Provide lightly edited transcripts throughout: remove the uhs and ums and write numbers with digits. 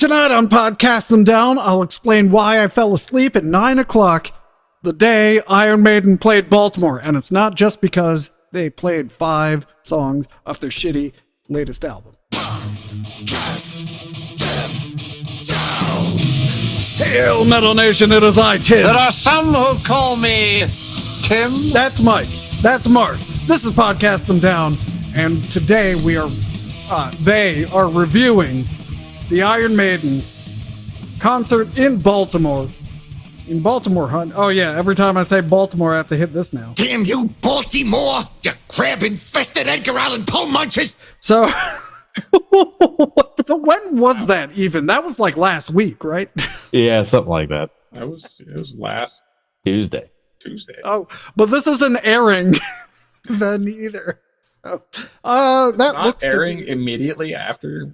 Tonight on Podcast Them Down, I'll explain why I fell asleep at 9 o'clock the day Iron Maiden played Baltimore. And it's not just because they played 5 songs off their shitty latest album. Podcast them down. Hail Metal Nation, it is I, Tim. There are some who call me Tim. That's Mike. That's Mark. This is Podcast Them Down. And today they are reviewing the Iron Maiden concert in Baltimore. In Baltimore, hun. Oh, yeah. Every time I say Baltimore, I have to hit this now. Damn you, Baltimore! You crab-infested Edgar Allan Poe munchers! So, when was that even? That was like last week, right? Yeah, something like that. It was last Tuesday. Oh, but this isn't airing then either. So, that not looks airing to be, immediately after.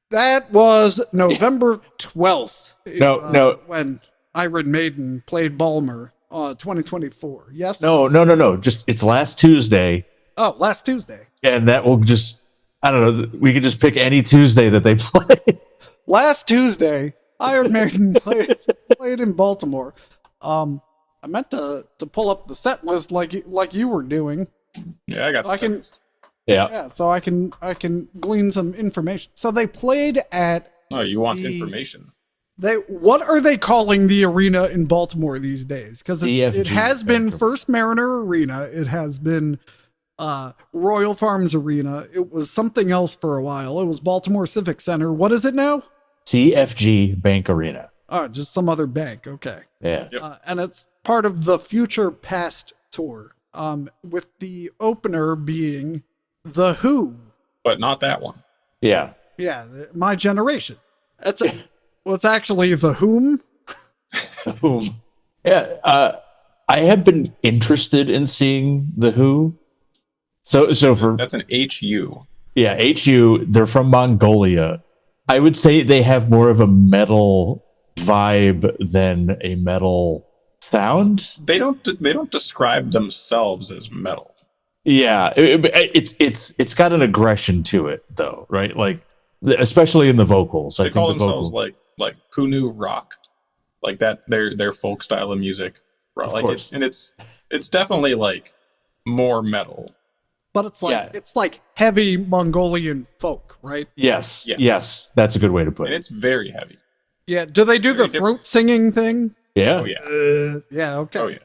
That was November 12th. No. When Iron Maiden played Baltimore, 2024. Yes? No. Just it's last Tuesday. Oh, last Tuesday. And that will just, I don't know, we could just pick any Tuesday that they play. Last Tuesday, Iron Maiden played in Baltimore. I meant to pull up the set list like you were doing. Yeah, I got the set list. Yeah. So I can glean some information. So they played at. Oh, you want information? What are they calling the arena in Baltimore these days? Because it has been First Mariner Arena. It has been Royal Farms Arena. It was something else for a while. It was Baltimore Civic Center. What is it now? CFG Bank Arena. Oh, just some other bank. Okay. Yeah. Yep. And it's part of the Future Past tour. With the opener being The Who. But not that one. Yeah. Yeah, My Generation. It's actually The Whom. The Whom. Yeah. I have been interested in seeing The Who. That's an HU. Yeah, HU. They're from Mongolia. I would say they have more of a metal vibe than a metal sound. They don't describe themselves as metal. Yeah, it's got an aggression to it though, right? Like especially in the vocals. They call themselves like who knew rock, like that. Their folk style of music, of like course. and it's definitely like more metal. But it's like heavy Mongolian folk, right? Yes, Yeah. yes, that's a good way to put And it. it's very heavy. Yeah. Do they do Very the different. throat singing thing? Yeah, Oh yeah. Yeah. Okay. Oh yeah.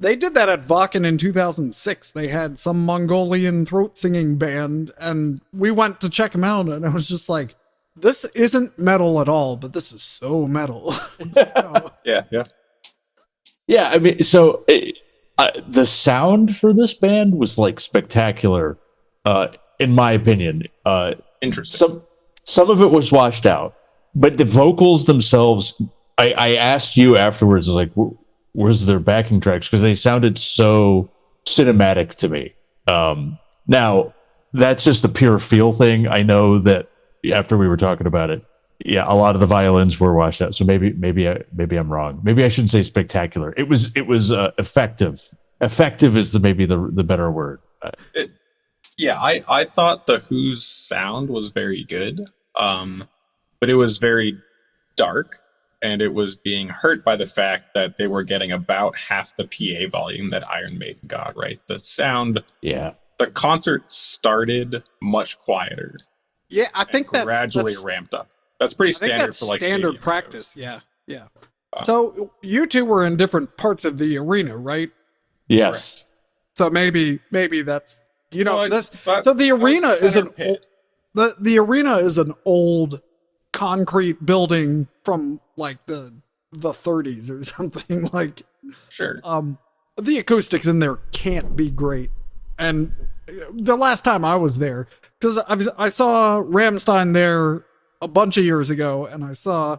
They did that at Wacken in 2006. They had some Mongolian throat singing band, and we went to check them out, and I was just like, this isn't metal at all, but this is so metal. So, Yeah. yeah. I mean, so the sound for this band was like spectacular, in my opinion. Interesting. Some of it was washed out, but the vocals themselves. I asked you afterwards, like, where's their backing tracks? Because they sounded so cinematic to me. Now, that's just a pure feel thing. I know that after we were talking about it, yeah, a lot of the violins were washed out. So maybe I'm wrong. Maybe I shouldn't say spectacular. It was effective. Effective is maybe the better word. I thought the Who's sound was very good, but it was very dark, and it was being hurt by the fact that they were getting about half the PA volume that Iron Maiden got, right? The sound, Yeah. the concert started much quieter. yeah, I And think that's gradually ramped up. That's pretty I think standard that's for like standard stadium practice. shows. Yeah. So you two were in different parts of the arena, right? Yes. So maybe that's Well, this. but So the arena was is center pit. the arena is an old concrete building from like the 30s or something. Like Sure. the acoustics in there can't be great. And the last time I was there, because I saw Rammstein there a bunch of years ago, and I saw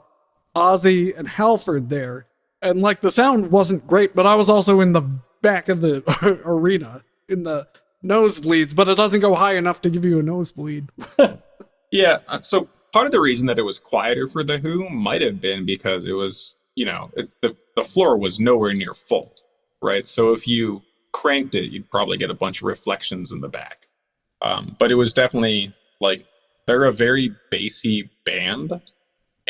Ozzy and Halford there, and like the sound wasn't great, but I was also in the back of the arena in the nosebleeds, but it doesn't go high enough to give you a nosebleed. Yeah, so part of the reason that it was quieter for The Who might have been because it was, the floor was nowhere near full, right? So if you cranked it, you'd probably get a bunch of reflections in the back. But it was definitely like, they're a very bassy band,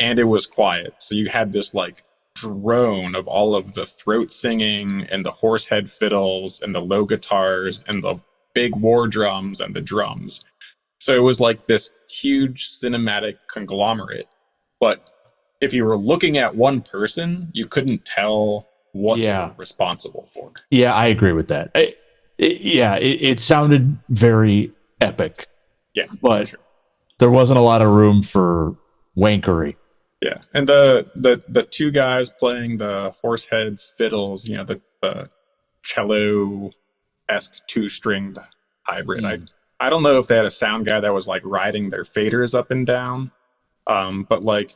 and it was quiet. So you had this like drone of all of the throat singing and the horsehead fiddles and the low guitars and the big war drums and the drums. So it was like this huge cinematic conglomerate. But if you were looking at one person, you couldn't tell what they were responsible for. Yeah, I agree with that. It sounded very epic. Yeah, but there wasn't a lot of room for wankery. Yeah, and the two guys playing the horsehead fiddles, you know, the cello-esque two-stringed hybrid. I don't know if they had a sound guy that was like riding their faders up and down, but like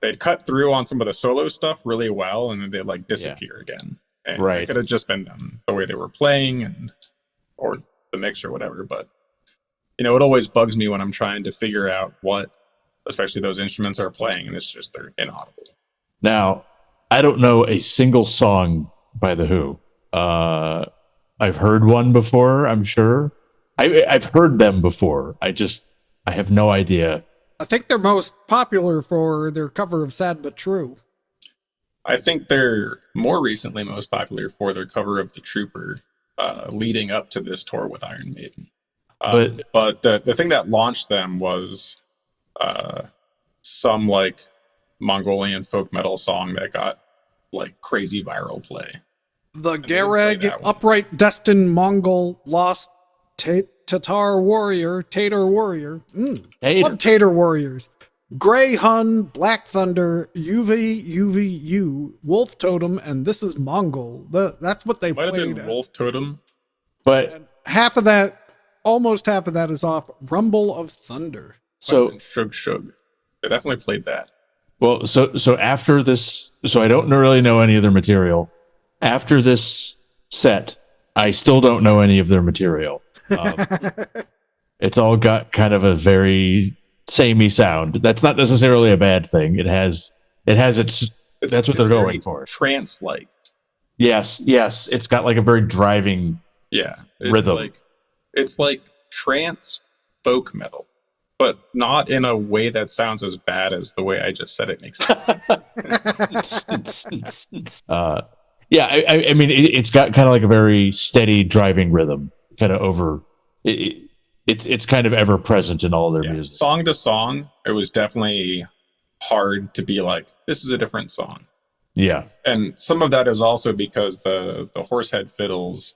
they'd cut through on some of the solo stuff really well, and then they'd like disappear again. And it could have just been them, the way they were playing, or the mix or whatever. But you know, it always bugs me when I'm trying to figure out what, especially those instruments are playing, and it's just they're inaudible. Now, I don't know a single song by The Who. I've heard one before, I'm sure. I've heard them before. I have no idea. I think they're most popular for their cover of Sad But True. I think they're more recently most popular for their cover of The Trooper, leading up to this tour with Iron Maiden. But the thing that launched them was some like Mongolian folk metal song that got like crazy viral play. The Garag Upright Destined Mongol Lost Tatar Warrior. Love Tatar Warriors. Grey Hun, Black Thunder, UVU, Wolf Totem, and This Is Mongol. That's what they might played. Have been Wolf Totem, but and almost half of that is off Rumble of Thunder. So Shug. They definitely played that. Well, so after this, so I don't really know any of their material. After this set, I still don't know any of their material. It's all got kind of a very samey sound. That's not necessarily a bad thing. It has its that's what they're going for. Trance-like. Yes. It's got like a very driving rhythm. It's like trance folk metal, but not in a way that sounds as bad as the way I just said it makes sense. I mean, it's got kind of like a very steady driving rhythm, kind of over. It's kind of ever present in all their music. Song to song, it was definitely hard to be like, this is a different song. Yeah, and some of that is also because the horsehead fiddles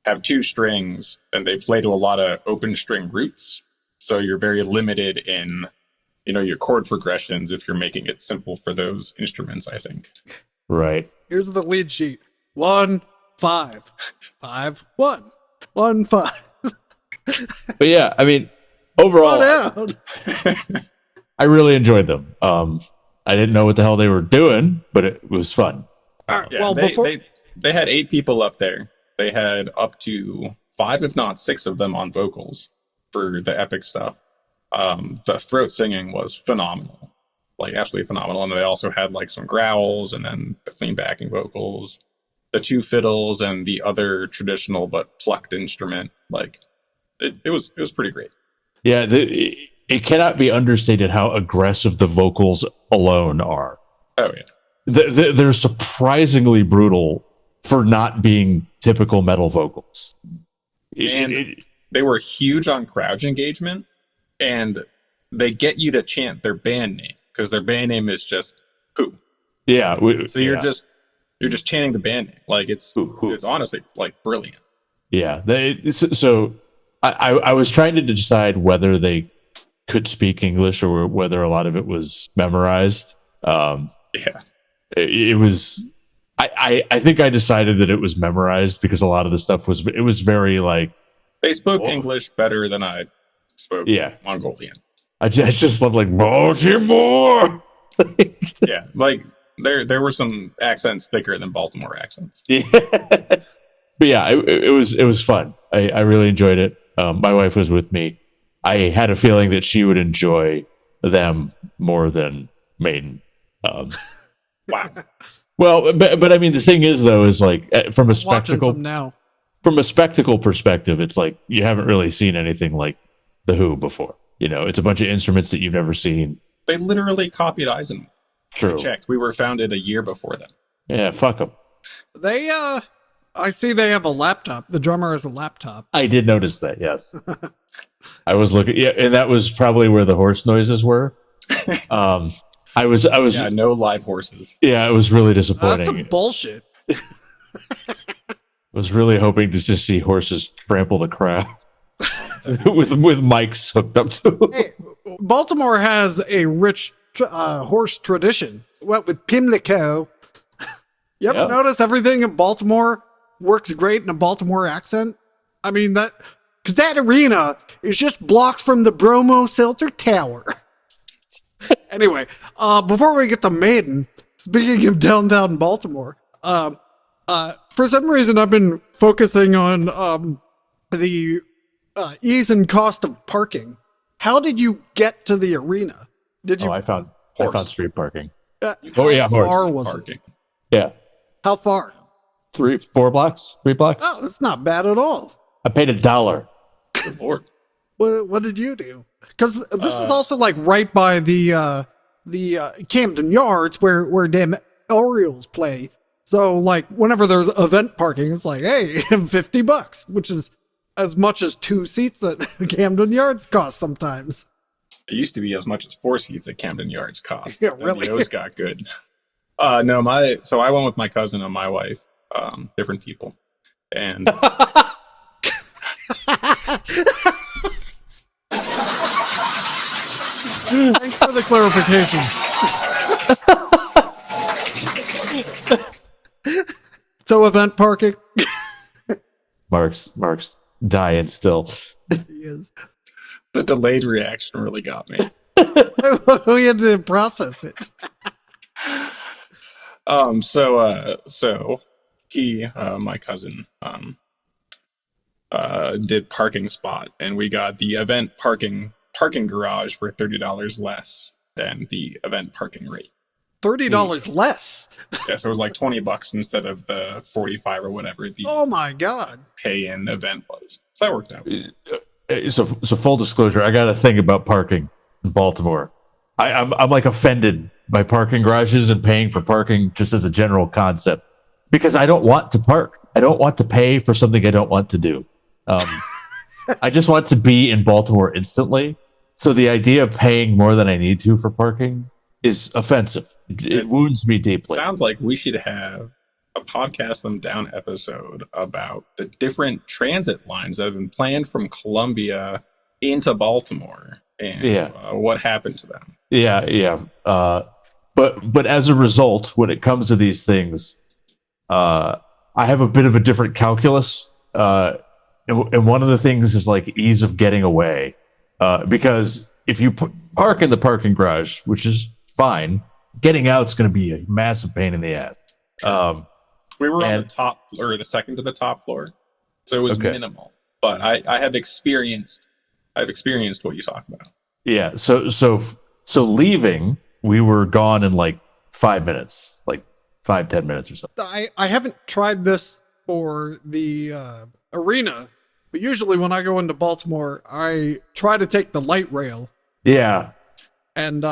have two strings, and they play to a lot of open string roots. So you're very limited in, you know, your chord progressions if you're making it simple for those instruments, I think. Right. Here's the lead sheet. 1 5 5 1 1 5. But yeah, I mean, overall, I really enjoyed them. I didn't know what the hell they were doing, but it was fun. Well, they had 8 people up there. They had up to 5, if not 6 of them on vocals for the epic stuff. The throat singing was phenomenal, like absolutely phenomenal. And they also had like some growls, and then the clean backing vocals, the 2 fiddles, and the other traditional but plucked instrument. Like it was pretty great. Yeah, it cannot be understated how aggressive the vocals alone are. Oh yeah, they're surprisingly brutal for not being typical metal vocals. They were huge on crowd engagement, and they get you to chant their band name, because their band name is just Who. Yeah. So you're just chanting the band name. Like it's honestly like brilliant. Yeah. So I was trying to decide whether they could speak English or whether a lot of it was memorized. It was. I think I decided that it was memorized, because a lot of the stuff was very like, they spoke English better than I spoke Mongolian. I just love like Baltimore. Yeah, like there were some accents thicker than Baltimore accents. Yeah. But yeah, it was fun. I really enjoyed it. My wife was with me. I had a feeling that she would enjoy them more than Maiden. Wow. Well, but I mean, the thing is, though, is like from a spectacle perspective, it's like you haven't really seen anything like The Who before. You know, it's a bunch of instruments that you've never seen. They literally copied ISENMOR. True. I checked. We were founded a year before them. Yeah, fuck them. They, I see they have a laptop. The drummer has a laptop. I did notice that, yes. I was looking, yeah, and that was probably where the horse noises were. I was, Yeah, no live horses. yeah, it was really disappointing. That's some bullshit. I was really hoping to just see horses trample the crowd with mics hooked up to them. Hey, Baltimore has a rich horse tradition. What with Pimlico? You ever notice everything in Baltimore works great in a Baltimore accent? I mean because that arena is just blocks from the Bromo Seltzer Tower. Anyway, before we get to Maiden, speaking of downtown Baltimore, for some reason I've been focusing on the ease and cost of parking. How did you get to the arena? Did you? I found street parking. How horse far was Parking. it? Yeah, How far? 3 blocks. Oh, that's not bad at all. I paid $1. Good Lord. What did you do? Because this is also like right by the Camden Yards where damn Orioles play. So like whenever there's event parking, it's like, hey, $50, which is as much as 2 seats at Camden Yards cost sometimes. It used to be as much as 4 seats at Camden Yards cost. Yeah, Then really? Those got good. So I went with my cousin and my wife, different people. And Thanks for the clarification. So event parking. Mark's dying still. Yes. the delayed reaction really got me. We had to process it. So he, my cousin, did parking spot, and we got the event parking garage for $30 less than the event parking rate. $30 less. Yeah, so it was like $20 instead of the 45 or whatever the Oh my god. pay-in event was. So that worked out. So full disclosure, I got a thing about parking in Baltimore. I'm like offended by parking garages and paying for parking just as a general concept because I don't want to park. I don't want to pay for something I don't want to do. I just want to be in Baltimore instantly. So the idea of paying more than I need to for parking is offensive. It wounds me deeply. Sounds like we should have a podcast them down episode about the different transit lines that have been planned from Columbia into Baltimore and what happened to them. Yeah. But as a result, when it comes to these things, I have a bit of a different calculus. And one of the things is like ease of getting away. Because if you park in the parking garage, which is fine, getting out is going to be a massive pain in the ass. We were on the top or the second to the top floor, so it was minimal. But I've experienced what you talk about. Yeah. So leaving, we were gone in like 5 minutes, like 5-10 minutes or so. I haven't tried this for the arena, but usually when I go into Baltimore, I try to take the light rail. Yeah. And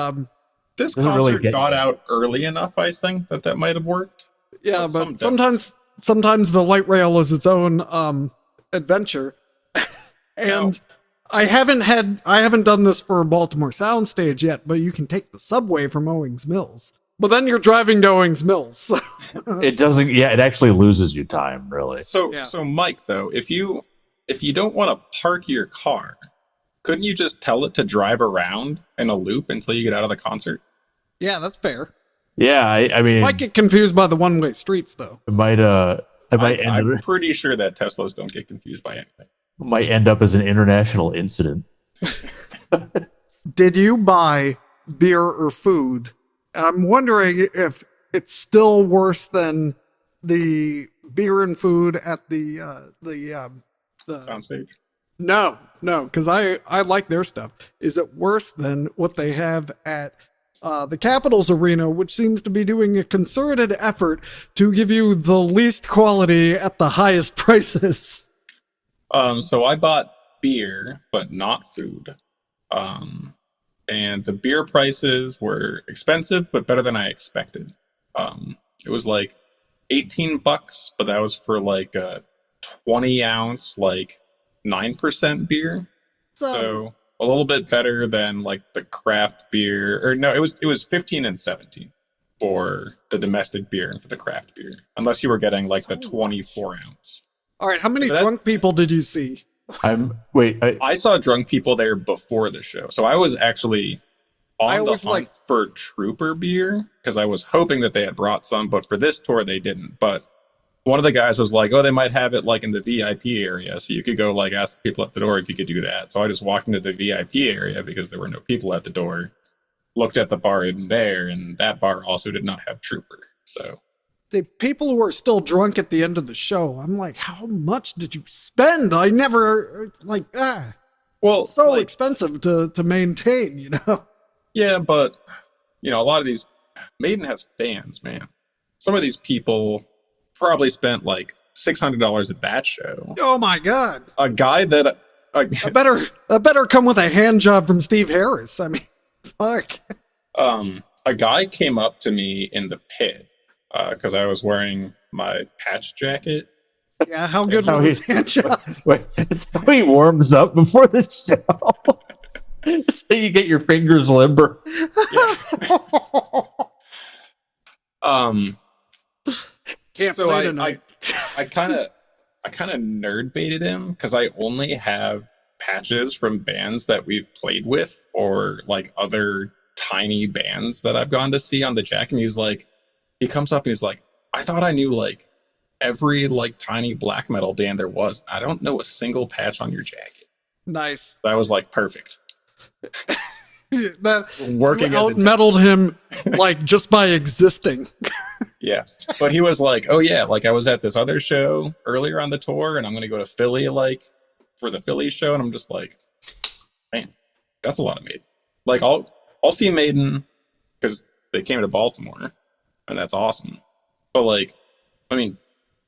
this doesn't concert really got out early enough, I think, that might have worked. yeah, but sometimes the light rail is its own adventure. And I haven't done this for a Baltimore soundstage yet, but you can take the subway from Owings Mills. But then you're driving to Owings Mills. It doesn't. Yeah, it actually loses you time, really. So Mike, though, if you don't want to park your car, couldn't you just tell it to drive around in a loop until you get out of the concert? Yeah, that's fair. Yeah, I mean, Might get confused by the one-way streets, though. it might. I'm pretty sure that Teslas don't get confused by anything. Might end up as an international incident. Did you buy beer or food? I'm wondering if it's still worse than the beer and food at the Soundstage. No, because I like their stuff. Is it worse than what they have at the Capitals Arena, which seems to be doing a concerted effort to give you the least quality at the highest prices? So I bought beer, but not food. and the beer prices were expensive, but better than I expected. It was like $18, but that was for like a 20-ounce, like 9% beer. So a little bit better than like the craft beer, or no, it was 15 and 17 for the domestic beer and for the craft beer, unless you were getting like the 24-ounce. All right, how many drunk people did you see? I saw drunk people there before the show, so I was actually on the hunt for trooper beer because I was hoping that they had brought some, but for this tour they didn't. But one of the guys was like, "Oh, they might have it like in the VIP area, so you could go like ask the people at the door if you could do that." So I just walked into the VIP area because there were no people at the door. Looked at the bar in there, and that bar also did not have trooper. So the people who are still drunk at the end of the show, I'm like, how much did you spend? I never well, so like, expensive to maintain, you know. Yeah, but you know, a lot of these Maiden has fans, man. Some of these people probably spent like $600 at that show. Oh my god! A guy that I better come with a hand job from Steve Harris. I mean, fuck. A guy came up to me in the pit because I was wearing my patch jacket. Yeah, how good was his hand job? Wait, it's how he warms up before the show. So you get your fingers limber. Yeah. Can't so play tonight. I kind of nerd baited him because I only have patches from bands that we've played with or like other tiny bands that I've gone to see on the jacket. And he comes up and he's like, I thought I knew like every like tiny black metal band there was. I don't know a single patch on your jacket. Nice. That was like perfect. That working as out-metaled him like just by existing. Yeah, but he was like, oh yeah, like I was at this other show earlier on the tour and I'm gonna go to Philly like for the Philly show, and I'm just like, man, that's a lot of Maiden. Like I'll see Maiden because they came to Baltimore and that's awesome, but like, I mean,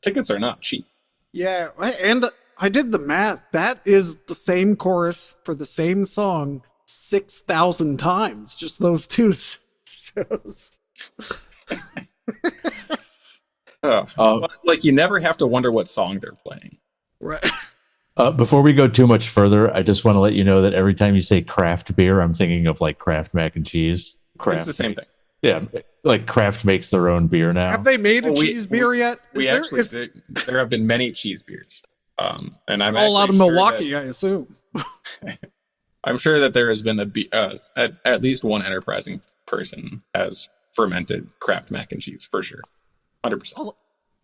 tickets are not cheap. Yeah, and I did the math. That is the same chorus for the same song 6,000 times. Just those two shows. Like you never have to wonder what song they're playing. Right. Before we go too much further, I just want to let you know that every time you say craft beer, I'm thinking of like Kraft mac and cheese. It's the same thing. Yeah, like Kraft makes their own beer now. Have they made a cheese beer yet? There have been many cheese beers. And I'm all out of Milwaukee, I assume. I'm sure that there has been at least one enterprising person has fermented Kraft mac and cheese for sure, 100%.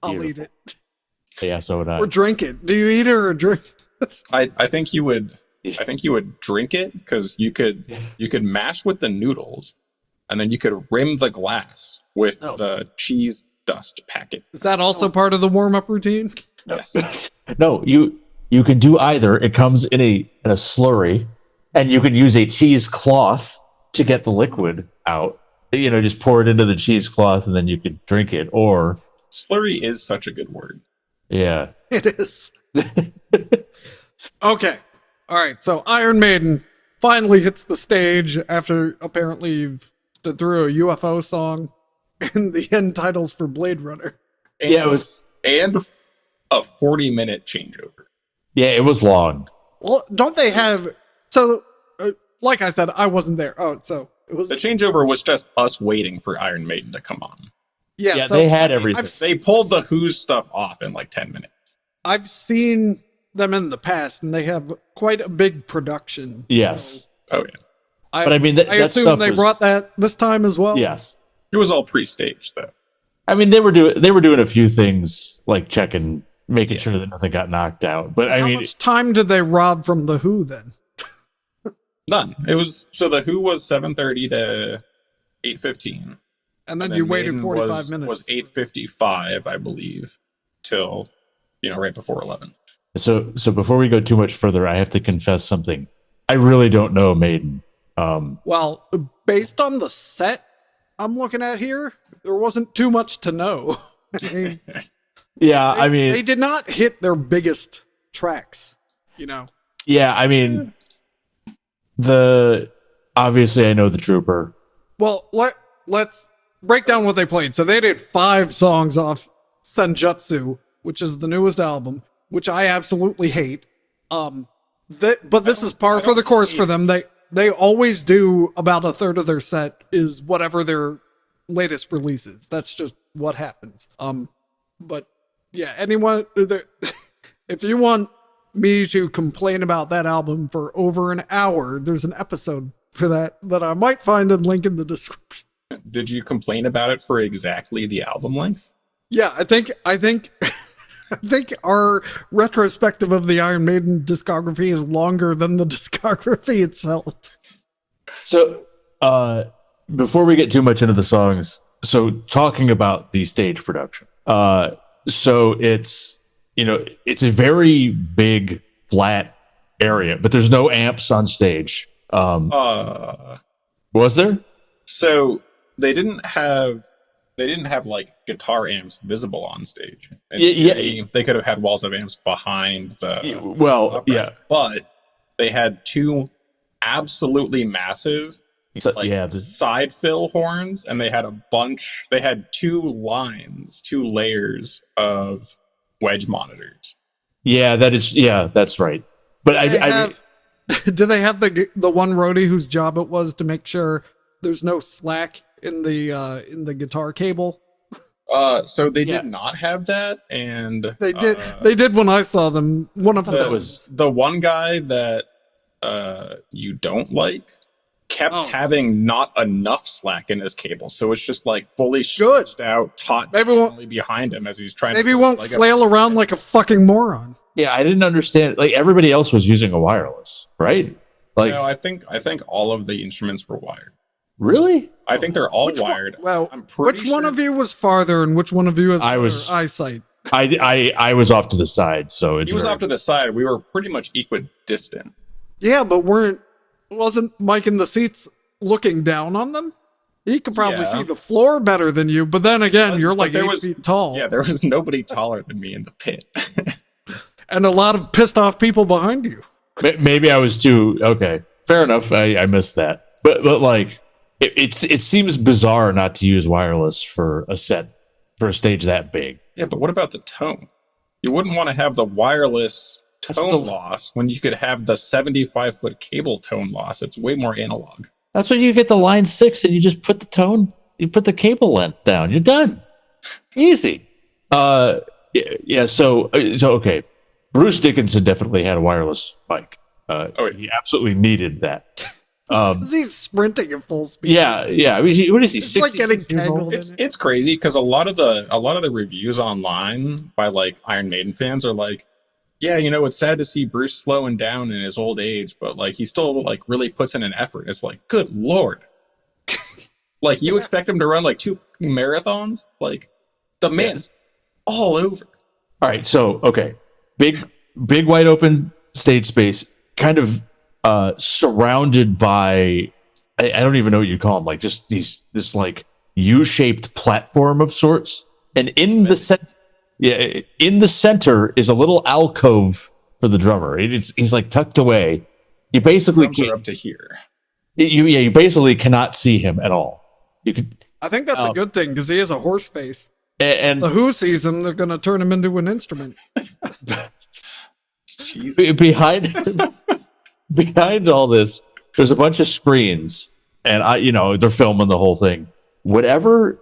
I'll eat it. Yeah, so would I. Or drink it. Do you eat it or drink? I think you would. I think you would drink it because you could mash with the noodles, and then you could rim the glass with the cheese dust packet. Is that also part of the warm-up routine? Yes. No, you can do either. It comes in a slurry, and you can use a cheesecloth to get the liquid out. You know, just pour it into the cheesecloth, and then you could drink it. Or slurry is such a good word. Yeah, it is. Okay, all right. So Iron Maiden finally hits the stage after apparently you've stood through a UFO song and the end titles for Blade Runner. And, yeah, it was and a 40-minute changeover. Yeah, it was long. Well, don't they have? So, like I said, I wasn't there. Oh, so it was the changeover was just us waiting for Iron Maiden to come on. Yeah, so they had everything. They pulled the Who's stuff off in like 10 minutes. I've seen them in the past, and they have quite a big production. Yes. Oh yeah. But I mean, I assume they brought that this time as well. Yes. It was all pre-staged though. I mean, they were doing a few things like making sure that nothing got knocked out. But How much time did they rob from the Who then? None. It was the Who was 7:30 to 8:15. And then you waited 45 minutes. Was 8:55, I believe, till right before 11. So before we go too much further, I have to confess something. I really don't know Maiden. Well, based on the set I'm looking at here, there wasn't too much to know. I mean, they did not hit their biggest tracks. Yeah, I mean, the obviously I know the Trooper. Well, let's break down what they played. So they did 5 songs off Senjutsu, which is the newest album, which I absolutely hate. But this is par for the course for them. They always do about a third of their set is whatever their latest release is. That's just what happens. But yeah, anyone, if you want me to complain about that album for over an hour, there's an episode for that I might find and link in the description. Did you complain about it for exactly the album length? Yeah, I think I think our retrospective of the Iron Maiden discography is longer than the discography itself. So, before we get too much into the songs, so talking about the stage production, so it's a very big flat area, but there's no amps on stage. Was there? So they didn't have like guitar amps visible on stage. And they could have had walls of amps behind the but they had 2 absolutely massive side fill horns, and they had they had 2 layers of wedge monitors. That's right. But do they have the one roadie whose job it was to make sure there's no slack in the guitar cable? So they did not have that, and they did when I saw them. One of them was the one guy that you don't like kept having not enough slack in his cable, so it's just like fully stretched out, taut only behind him as he's trying. Maybe won't flail around like a fucking moron. Yeah, I didn't understand. Like everybody else was using a wireless, right? Like, no, I think all of the instruments were wired. Really? I think they're all wired. Well, which one of you was farther, and which one of you has better eyesight? I was off to the side, so he was off to the side. We were pretty much equidistant. Yeah, but wasn't Mike in the seats looking down on them? He could probably see the floor better than you, but then again, you're like 8 feet tall. Yeah, there was nobody taller than me in the pit. And a lot of pissed off people behind you. Maybe I was too okay. Fair enough. I missed that, but like it seems bizarre not to use wireless for a stage that big. Yeah, but what about the tone? You wouldn't want to have the wireless tone loss when you could have the 75-foot cable tone loss. It's way more analog. That's when you get the line 6 and you just put the cable length down. You're done. Easy. Yeah. So okay. Bruce Dickinson definitely had a wireless mic. He absolutely needed that. He's sprinting at full speed. Yeah. I mean, what is he? It's like getting tangled. It's crazy because a lot of the reviews online by like Iron Maiden fans are like, yeah, it's sad to see Bruce slowing down in his old age, but like he still like really puts in an effort. It's like, good Lord. Like you expect him to run like 2 marathons? Like the man's all over. All right, so okay. Big wide open stage space, kind of surrounded by I don't even know what you call them, like just this like U-shaped platform of sorts. And in the center is a little alcove for the drummer. He's like tucked away. You basically can't up to here. You basically cannot see him at all. I think that's a good thing because he has a horse face. And the Who sees him, they're going to turn him into an instrument. Behind all this, there's a bunch of screens, and they're filming the whole thing. Whatever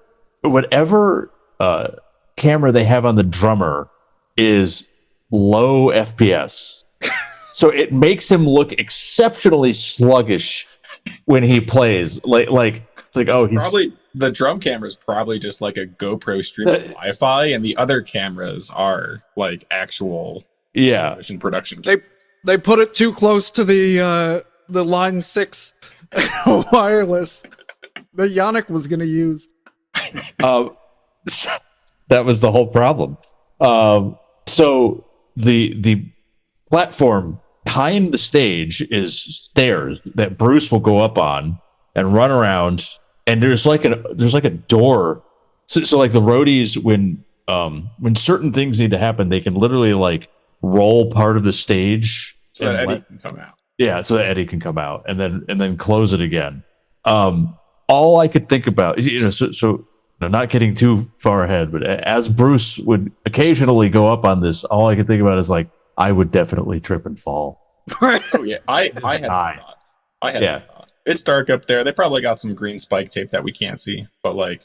camera they have on the drummer is low FPS, so it makes him look exceptionally sluggish when he plays. Like it's like he's probably. The drum camera is probably just like a GoPro streaming Wi-Fi, and the other cameras are like actual production. They put it too close to the line 6 wireless that Yannick was going to use. That was the whole problem. So the platform behind the stage is stairs that Bruce will go up on and run around. And there's like a door, so like the roadies when certain things need to happen, they can literally like roll part of the stage so that Eddie can come out. Yeah, so that Eddie can come out and then close it again. All I could think about, not getting too far ahead, but as Bruce would occasionally go up on this, all I could think about is like, I would definitely trip and fall. Oh yeah, I had that thought. I had that thought. It's dark up there. They probably got some green spike tape that we can't see, but like,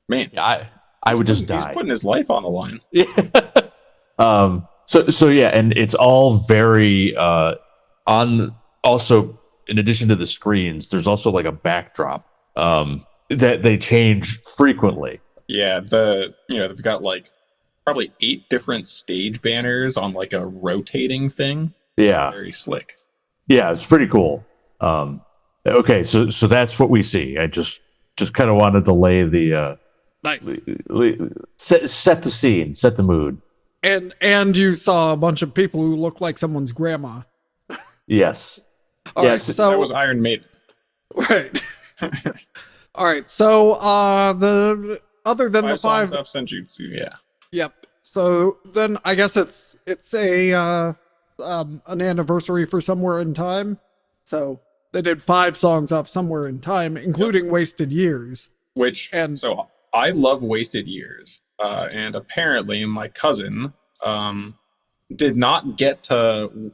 man, I would just die. He's putting his life on the line. Yeah. So yeah, and it's all very on. Also, in addition to the screens, there's also like a backdrop that they change frequently. Yeah, they've got like probably 8 different stage banners on like a rotating thing. Yeah, very slick. Yeah, it's pretty cool. Okay, so that's what we see. I just kind of wanted to lay the nice set the scene, set the mood. And you saw a bunch of people who look like someone's grandma. Yes. All right, so that was Iron Maiden. Right. All right. So the other than the 5 songs of Senjutsu, yeah. Yep. So then I guess it's a an anniversary for Somewhere in Time. So they did 5 songs off Somewhere in Time, including Wasted Years. So I love Wasted Years. And apparently my cousin did not get to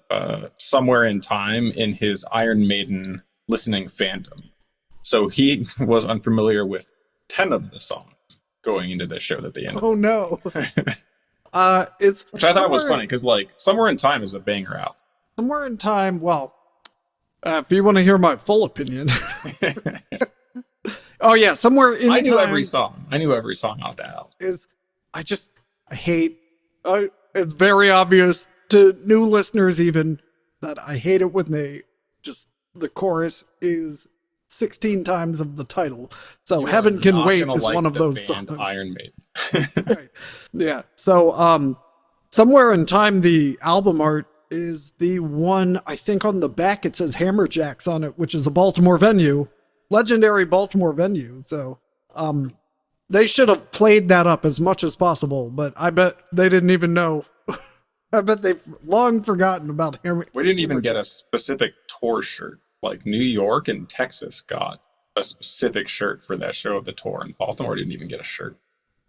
Somewhere in Time in his Iron Maiden listening fandom. So he was unfamiliar with 10 of the songs going into the show that they ended. Oh no. Which I thought was funny because like Somewhere in Time is a banger out. Somewhere in Time, well, if you want to hear my full opinion. Oh yeah, Somewhere in Time. I knew every song. I knew every song off that album. I hate it's very obvious to new listeners even that I hate it when the chorus is 16 times of the title. So Heaven Can Wait is one of those songs. Iron Maiden. Right. Yeah. So Somewhere in Time, the album art is the one, I think on the back it says Hammerjacks on it, which is a Baltimore venue, legendary Baltimore venue. So they should have played that up as much as possible, but I bet they didn't even know. I bet they've long forgotten about Hammerjacks. We didn't even get a specific tour shirt. Like New York and Texas got a specific shirt for that show of the tour, and Baltimore didn't even get a shirt.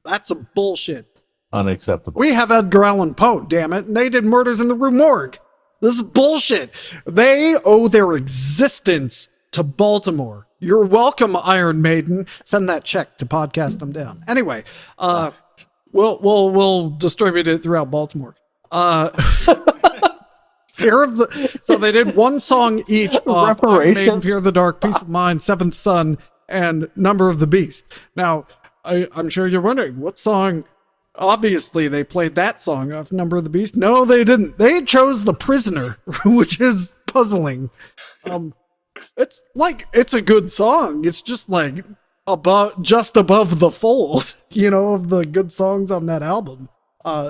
That's a bullshit. Unacceptable. We have Edgar Allan Poe, damn it, and they did Murders in the Rue Morgue. This is bullshit. They owe their existence to Baltimore. You're welcome, Iron Maiden. Send that check to podcast them down. Anyway, we'll distribute it throughout Baltimore. So they did one song each of Iron Maiden, Fear of the Dark, Peace of Mind, Seventh Son, and Number of the Beast. Now, I'm sure you're wondering, what song? Obviously, they played that song off Number of the Beast. No, they didn't. They chose The Prisoner, which is puzzling. It's a good song. It's just like just above the fold, of the good songs on that album.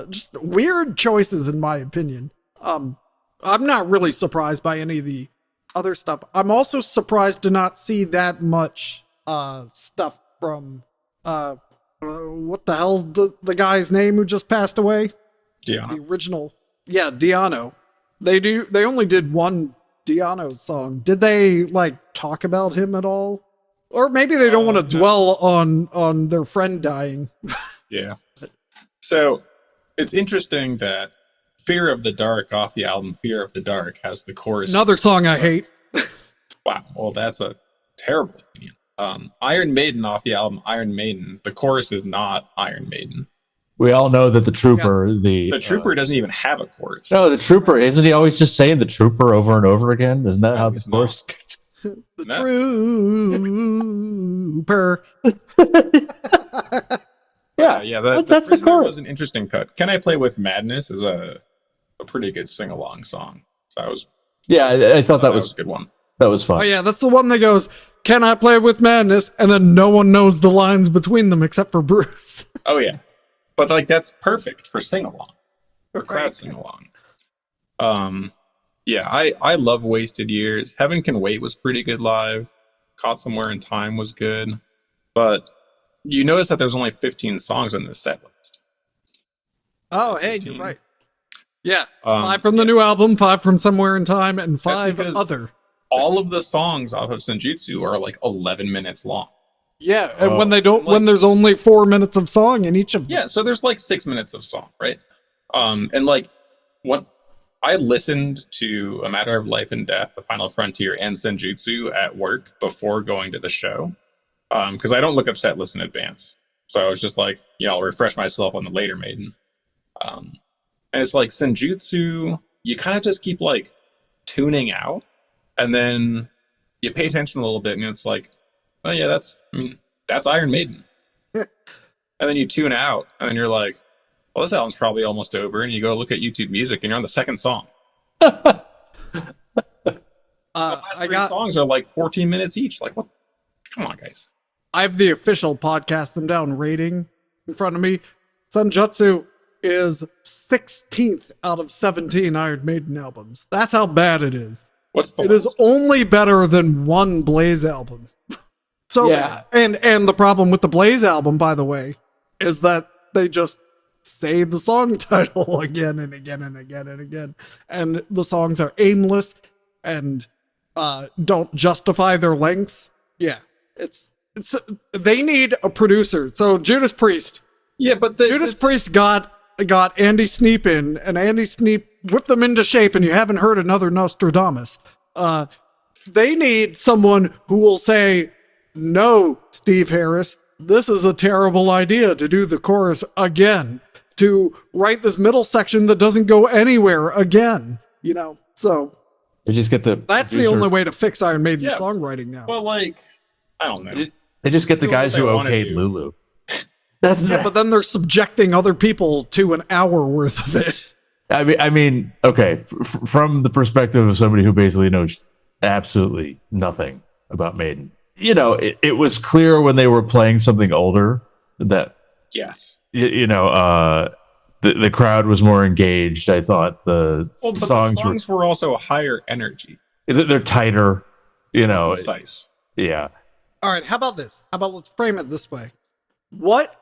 Just weird choices, in my opinion. I'm not really surprised by any of the other stuff. I'm also surprised to not see that much stuff from what the hell's the guy's name who just passed away? Diano. The original. Yeah, Diano. They only did one Diano song. Did they talk about him at all? Or maybe they don't want to dwell on their friend dying. Yeah. So it's interesting that Fear of the Dark off the album Fear of the Dark has the chorus. Another song I hate. Wow. Well, that's a terrible opinion. Iron Maiden off the album Iron Maiden, the chorus is not Iron Maiden. We all know that the Trooper, the Trooper doesn't even have a chorus. No, the Trooper, isn't he always just saying the Trooper over and over again? Isn't that how the chorus? The Trooper. Yeah. That's the chorus. Was an interesting cut. Can I Play with Madness is a pretty good sing along song. So I thought that was a good one. That was fun. Oh yeah, that's the one that goes, "Can I Play with Madness?" And then no one knows the lines between them except for Bruce. Oh yeah, but that's perfect for sing along, or crowd sing along. Yeah, I love Wasted Years. Heaven Can Wait was pretty good live. Caught Somewhere in Time was good, but you notice that there's only 15 songs on this set list. Oh, hey, you're right. Yeah, 5 from the new album, 5 from Somewhere in Time, and 5 because- other. All of the songs off of Senjutsu are like 11 minutes long. Yeah, and when there's only 4 minutes of song in each of them. Yeah, so there's like 6 minutes of song, right? And like what I listened to A Matter of Life and Death, The Final Frontier, and Senjutsu at work before going to the show. Because I don't look up set list in advance. So I was just like, I'll refresh myself on the later Maiden. And it's like Senjutsu, you kind of just keep like tuning out, and then you pay attention a little bit, and it's like, oh yeah, that's Iron Maiden. And then you tune out, and then you're like, well, this album's probably almost over, and you go look at YouTube Music, and you're on the second song. The last 3 songs are like 14 minutes each. Like, what? Come on, guys. I have the official Podcast Them Down rating in front of me. Senjutsu is 16th out of 17 Iron Maiden albums. That's how bad it is. What's the It worst? is only better than one Blaze album. So, Yeah. and the problem with the Blaze album, by the way, is that they just say the song title again and again and again and again. And the songs are aimless and don't justify their length. Yeah. It's they need a producer. So Judas Priest. Yeah, but Judas Priest got Andy Sneap in, and Andy Sneap whipped them into shape, and you haven't heard another Nostradamus. They need someone who will say, no, Steve Harris, this is a terrible idea to do the chorus again, to write this middle section that doesn't go anywhere again, So They just get the that's the producer- only way to fix Iron Maiden Yeah. songwriting now. Well, like, I don't know. They just get the Do what guys they who wanna okayed do. Lulu. That's Yeah, but then they're subjecting other people to an hour worth of it. I mean, okay, from the perspective of somebody who basically knows absolutely nothing about Maiden, it was clear when they were playing something older that Yes. the crowd was more engaged. I thought the Well, but songs, the songs were also higher energy. they're tighter. Concise. Yeah. All right, how about this? How about let's frame it this way. What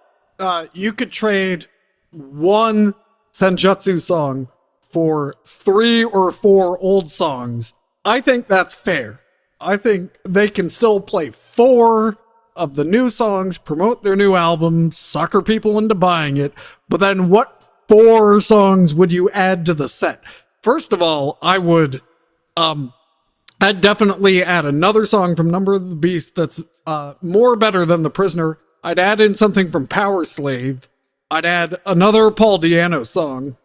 you could trade one Senjutsu song for 3 or 4 old songs. I think that's fair. I think they can still play 4 of the new songs, promote their new album, sucker people into buying it. But then what 4 songs would you add to the set? First of all, I would I'd definitely add another song from Number of the Beast that's more better than The Prisoner. I'd add in something from Power Slave. I'd add another Paul Di'Anno song.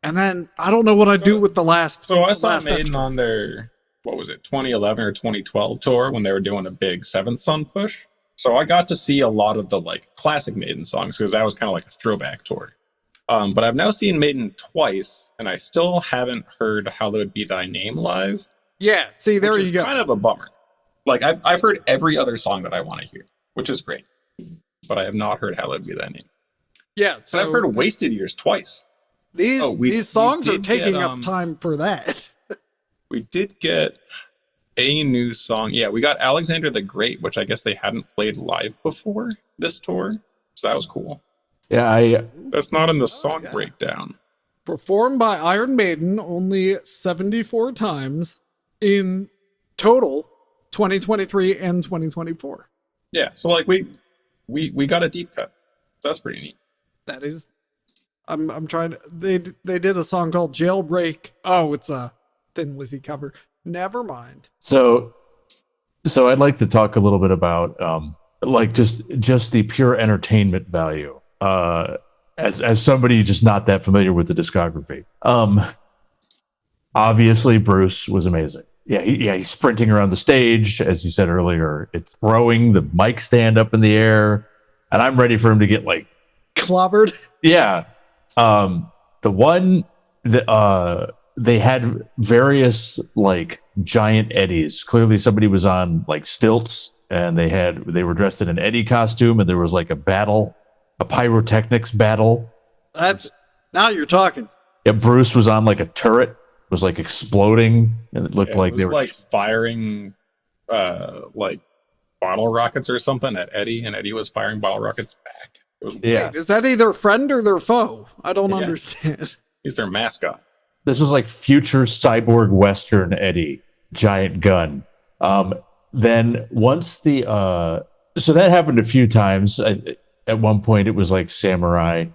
And then I don't know what I'd do with the last. So I saw last Maiden extra. on their, 2011 or 2012 tour when they were doing a big Seventh Son push. So I got to see a lot of the like classic Maiden songs because that was kind of like a throwback tour. But I've now seen Maiden twice, and I still haven't heard Hallowed Be Thy Name live. Yeah, see, there which you is go. kind of a bummer. Like I've heard every other song that I want to hear, which is great. But I have not heard Hallowed Be Thy Name. Yeah, So I've heard Wasted Years twice. these songs are did taking get, up time for that. We did get a new song. Yeah, we got Alexander the Great, which I guess they hadn't played live before this tour. So that was cool. Yeah, That's not in the song yeah. breakdown. Performed by Iron Maiden only 74 times in total, 2023 and 2024. Yeah, so like we got a deep cut. So that's pretty neat. That is, I'm trying to. They did a song called Jailbreak. Oh, it's a Thin Lizzy cover. Never mind. So I'd like to talk a little bit about like just the pure entertainment value. As somebody just not that familiar with the discography. Obviously Bruce was amazing. He's sprinting around the stage, as you said earlier. It's throwing the mic stand up in the air, and I'm ready for him to get like Clobbered. yeah. The one that they had various like giant eddies. Clearly somebody was on like stilts, and they were dressed in an Eddie costume, and there was like a pyrotechnics battle. Now you're talking. Yeah, Bruce was on like a turret, was like exploding, and it looked Yeah, like it they was were like firing like bottle rockets or something at Eddie, and Eddie was firing bottle rockets back. It was yeah. Wait, is that either friend or their foe? I don't Yeah. understand. He's their mascot. This was like future cyborg Western Eddie, giant gun. Then once so that happened a few times. At one point, it was like Samurai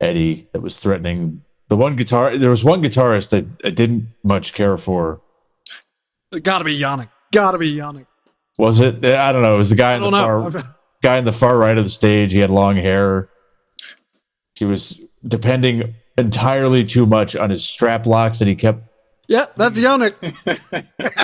Eddie that was threatening the one guitar. There was one guitarist that I didn't much care for. It gotta be Yannick. Gotta be Yannick. Was it? I don't know. It was the guy in the far right of the stage. He had long hair. He was depending entirely too much on his strap locks, and he kept that's Yannick.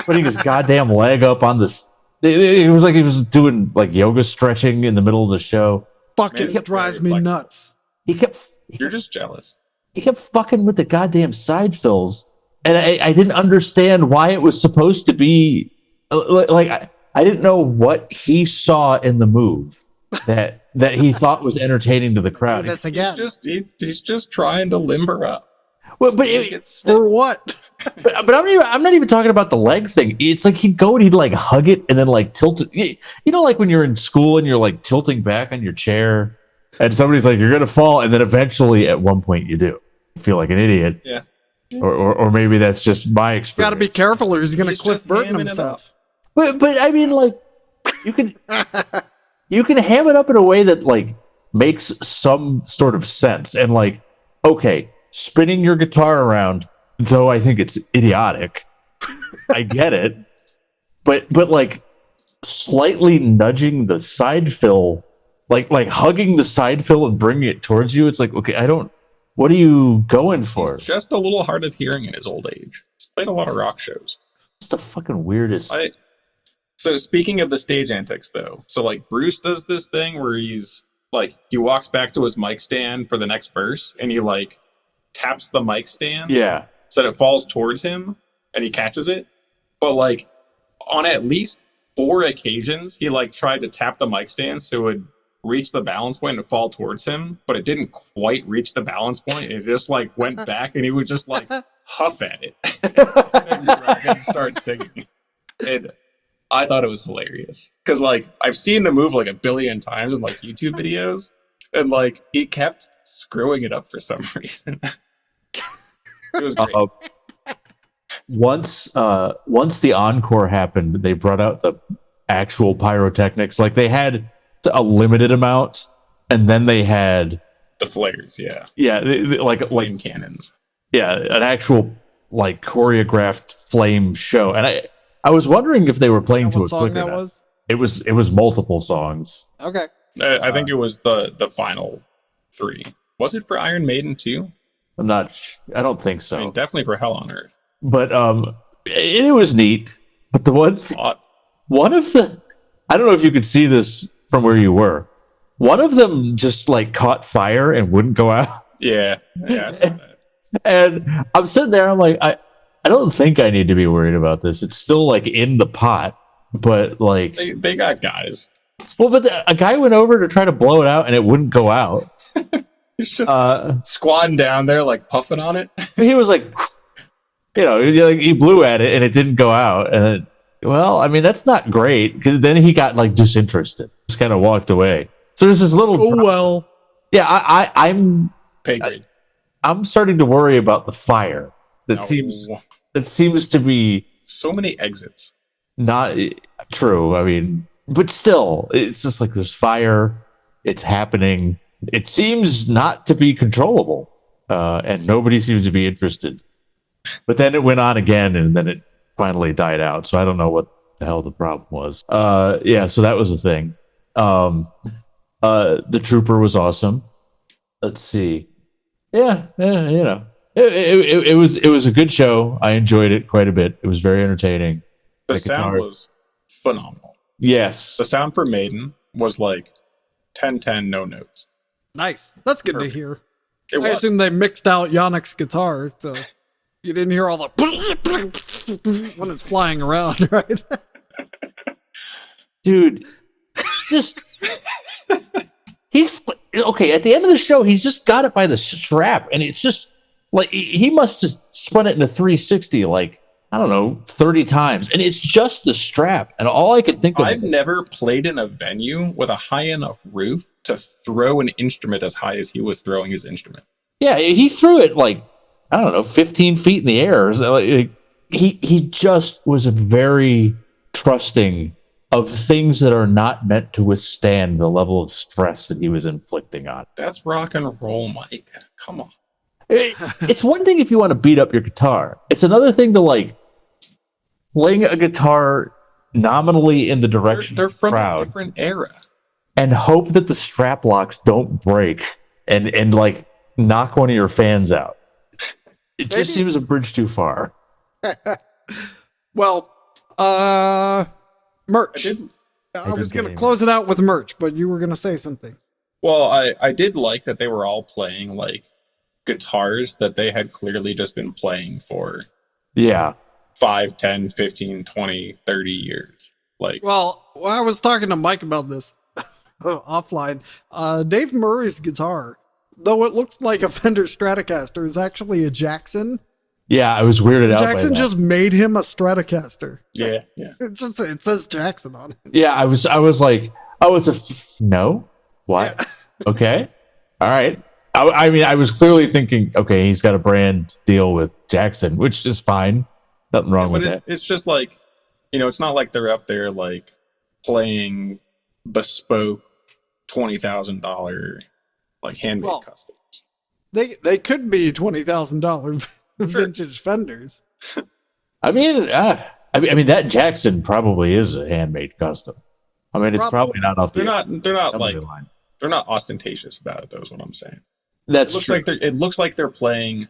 putting his goddamn leg up on this. It was like he was doing like yoga stretching in the middle of the show. Fucking drives me nuts. You're just jealous. He kept fucking with the goddamn side fills, and I didn't understand why it was supposed to be like I didn't know what he saw in the move that he thought was entertaining to the crowd. He's just trying to limber up. Well, but for what? but I'm not even talking about the leg thing. It's like he'd go and he'd like hug it and then like tilt it. You know, like when you're in school and you're like tilting back on your chair, and somebody's like, "You're gonna fall," and then eventually, at one point, you do. You feel like an idiot. Yeah. Or maybe that's just my experience. Got to be careful, or he's gonna quit burning himself. But I mean, like, you can ham it up in a way that like makes some sort of sense, and like, okay, spinning your guitar around, though I think it's idiotic. I get it, but like slightly nudging the side fill, like hugging the side fill and bringing it towards you. It's like, okay, what are you going for? He's just a little hard of hearing in his old age. He's played a lot of rock shows. It's the fucking weirdest. So speaking of the stage antics, though, so like Bruce does this thing where he's like, he walks back to his mic stand for the next verse, and he like taps the mic stand, so that it falls towards him, and he catches it. But like on at least 4 occasions, he like tried to tap the mic stand so it would reach the balance point and fall towards him, but it didn't quite reach the balance point. It just like went back, and he would just like huff at it and then start singing. And I thought it was hilarious because like I've seen the move like a billion times in like YouTube videos, and like he kept screwing it up for some reason. It was great. Once the encore happened, they brought out the actual pyrotechnics. Like they had a limited amount, and then they had the flares. Like flame cannons. An actual like choreographed flame show. And I was wondering if they were playing to a click. That was? It was multiple songs. Okay. I think it was the final 3. Was it for Iron Maiden too? I don't think so. I mean, definitely for Hell on Earth. But it was neat. But the one of the, I don't know if you could see this from where you were. One of them just like caught fire and wouldn't go out. Yeah, I saw that. And I'm sitting there, I'm like, I don't think I need to be worried about this. It's still like in the pot, but like they got guys. Well, but a guy went over to try to blow it out and it wouldn't go out. He's just squatting down there, like puffing on it. He was like, he blew at it and it didn't go out. And well, I mean, that's not great because then he got like disinterested, just kind of walked away. So there's this little. I'm pay grade. I'm starting to worry about the fire. That seems to be so many exits. Not true. I mean, but still, it's just like there's fire. It's happening. It seems not to be controllable, and nobody seems to be interested. But then it went on again, and then it finally died out. So I don't know what the hell the problem was. So that was the thing. The Trooper was awesome. Let's see. It was a good show. I enjoyed it quite a bit. It was very entertaining. The sound was phenomenal. Yes. The sound for Maiden was like 10-10, no notes. Nice. That's good to hear. I assume they mixed out Yannick's guitar, so you didn't hear all the when it's flying around, right? Dude, he's okay. At the end of the show, he's just got it by the strap, and it's just like he must have spun it in a 360, like I don't know, 30 times, and it's just the strap. And all I could think of, I've never played in a venue with a high enough roof to throw an instrument as high as he was throwing his instrument. Yeah, he threw it like I don't know, 15 feet in the air. So, like, he just was very trusting of things that are not meant to withstand the level of stress that he was inflicting on. That's rock and roll, Mike. Come on. It's one thing if you want to beat up your guitar. It's another thing to like playing a guitar nominally in the direction They're of the from a crowd different era. and hope that the strap locks don't break and like knock one of your fans out. It just seems a bridge too far. Well, merch. I was going to close it out with merch, but you were going to say something. Well, I did like that they were all playing like guitars that they had clearly just been playing for Yeah. 5, 10, 15, 20, 30 years. Like, Well, I was talking to Mike about this offline. Dave Murray's guitar, though it looks like a Fender Stratocaster, is actually a Jackson. Yeah, I was weirded out. Jackson just made him a Stratocaster. yeah. It says Jackson on it. Yeah, I was like, oh, it's no? What? Yeah. Okay. All right. I mean, I was clearly thinking, okay, he's got a brand deal with Jackson, which is fine. Nothing wrong with that. It's just like, it's not like they're up there like playing bespoke $20,000 like handmade customs. They could be $20,000 vintage Fenders. I mean, that Jackson probably is a handmade custom. I mean, it's probably not off the. They're not like line. they're not ostentatious about it, though. Is what I'm saying. That's it looks like they're playing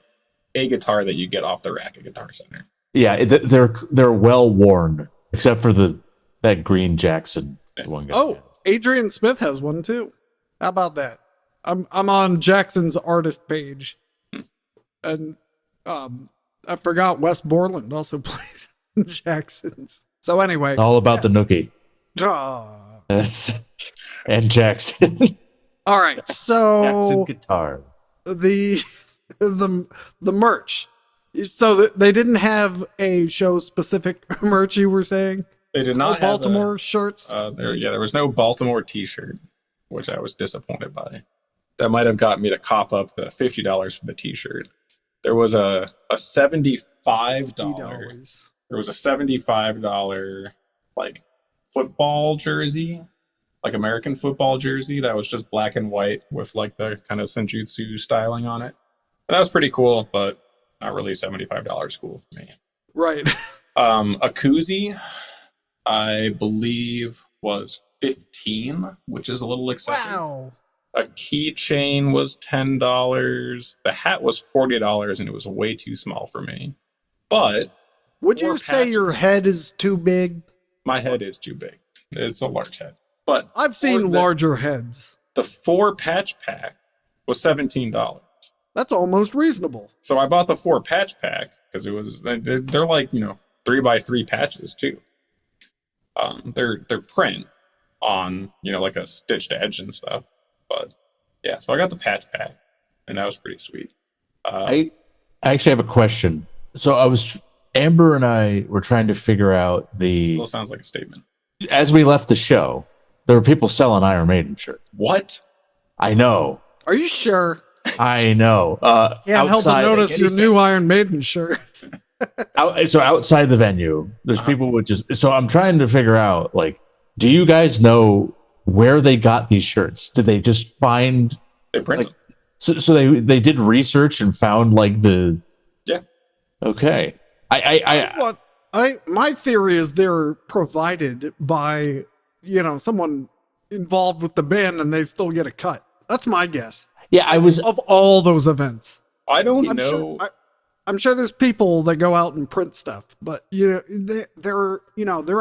a guitar that you get off the rack at Guitar Center. Yeah, they're well worn, except for that green Jackson one guy. Oh, Adrian Smith has one too. How about that? I'm on Jackson's artist page, and I forgot Wes Borland also plays Jackson's. So anyway, It's all about the nookie. ah. And Jackson. All right, so Jackson guitar. the merch. So they didn't have a show specific merch. You were saying They did not have Baltimore shirts. there was no Baltimore T-shirt, which I was disappointed by. That might have got me to cough up the $50 for the T-shirt. There was a $75. $50. There was a $75 like football jersey, like American football jersey that was just black and white with like the kind of Senjutsu styling on it. And that was pretty cool, but not really $75 cool for me. Right. A koozie, I believe, was $15, which is a little excessive. Wow. A keychain was $10. The hat was $40, and it was way too small for me. But would you say your head is too big? My head is too big. It's a large head. But I've seen larger heads. The 4-patch pack was $17. That's almost reasonable. So I bought the 4-patch pack because they're like 3x3 patches too. They're print on like a stitched edge and stuff. But yeah, so I got the patch pack, and that was pretty sweet. I actually have a question. So Amber and I were trying to figure out Still sounds like a statement. as we left the show, there were people selling Iron Maiden shirts. What? I know. Are you sure? I know. Can't help but notice your new Iron Maiden shirt. So outside the venue, there's people with so I'm trying to figure out, like, do you guys know where they got these shirts? Did they just find They print them. So they did research and found like the Okay. My theory is they're provided by someone involved with the band, and they still get a cut. That's my guess. Yeah, of all those events. I don't know. I'm sure there's people that go out and print stuff, but they're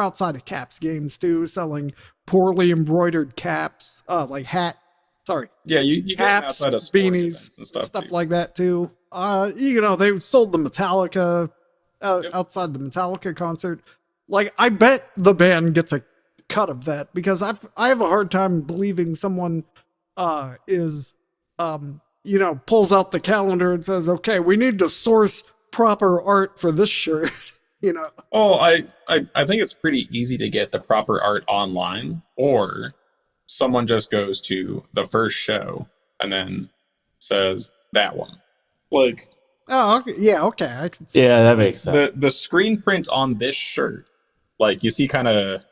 outside of caps games too, selling poorly embroidered caps, like hat. Sorry. Yeah, you get caps, outside of beanies, and stuff too. like that too. They sold the Metallica outside the Metallica concert. Like, I bet the band gets a cut of that, because I have a hard time believing someone pulls out the calendar and says, okay, we need to source proper art for this shirt. Oh, I think it's pretty easy to get the proper art online, or someone just goes to the first show and then says that one. Like, Oh, okay. Yeah, okay. I can see. Yeah, that makes sense. The screen print on this shirt, like you see kind of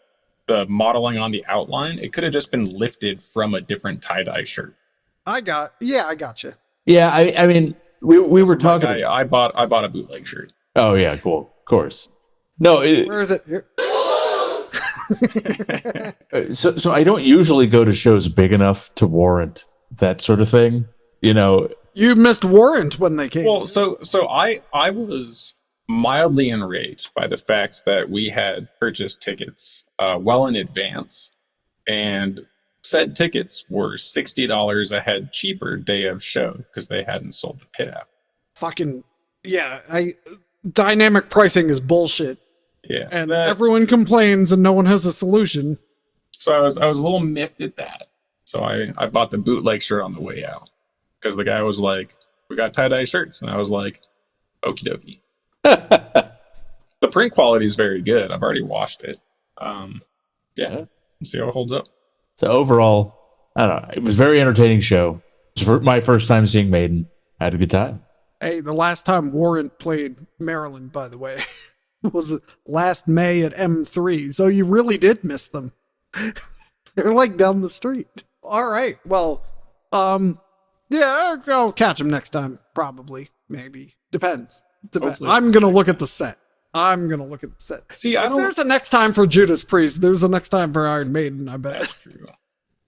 the modeling on the outline, it could have just been lifted from a different tie-dye shirt. I got you. Yeah, I mean, we were talking. I bought a bootleg shirt. Oh yeah, cool. Of course. No, Where is it? Here. so I don't usually go to shows big enough to warrant that sort of thing. You know, You missed Warrant when they came. Well, so I was mildly enraged by the fact that we had purchased tickets well in advance, and said tickets were $60 a head cheaper day of show because they hadn't sold the pit out. Fucking yeah. Dynamic pricing is bullshit, Yeah, and everyone complains, and no one has a solution. so I was a little miffed at that. So I bought the bootleg shirt on the way out because the guy was like, "We got tie-dye shirts," and I was like, "Okie dokie." The print quality is very good. I've already washed it. Yeah, we'll see how it holds up. so overall, I don't know. It was a very entertaining show. It was my first time seeing Maiden. I had a good time. Hey, the last time Warrant played Maryland, by the way, was last May at M3. So you really did miss them. They're like down the street. All right. Well, yeah, I'll catch them next time. Probably, maybe. Depends. Hopefully I'm it's gonna look at the set. See, I If don't. there's a next time for Judas Priest, there's a next time for Iron Maiden, I bet. That's true.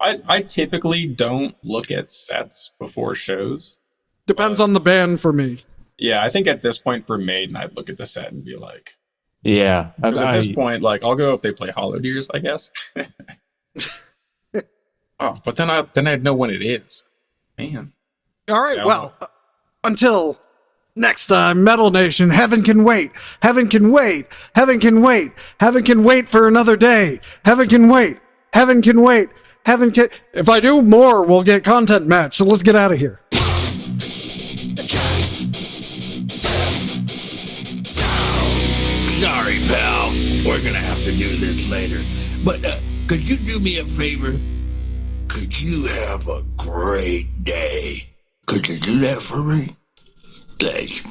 I typically don't look at sets before shows. Depends on the band for me. Yeah, I think at this point for Maiden, I'd look at the set and be like, Yeah, because at this point, like, I'll go if they play Hollow Deers, I guess. Oh, but then I'd know when it is. Man. All right, Yeah, well, until next time, Metal Nation, heaven can wait. Heaven can wait. Heaven can wait. Heaven can wait for another day. Heaven can wait. Heaven can wait. Heaven can. If I do more, we'll get content match. So let's get out of here. Sorry, pal. We're gonna have to do this later. But could you do me a favor? Could you have a great day? Could you do that for me? Thanks.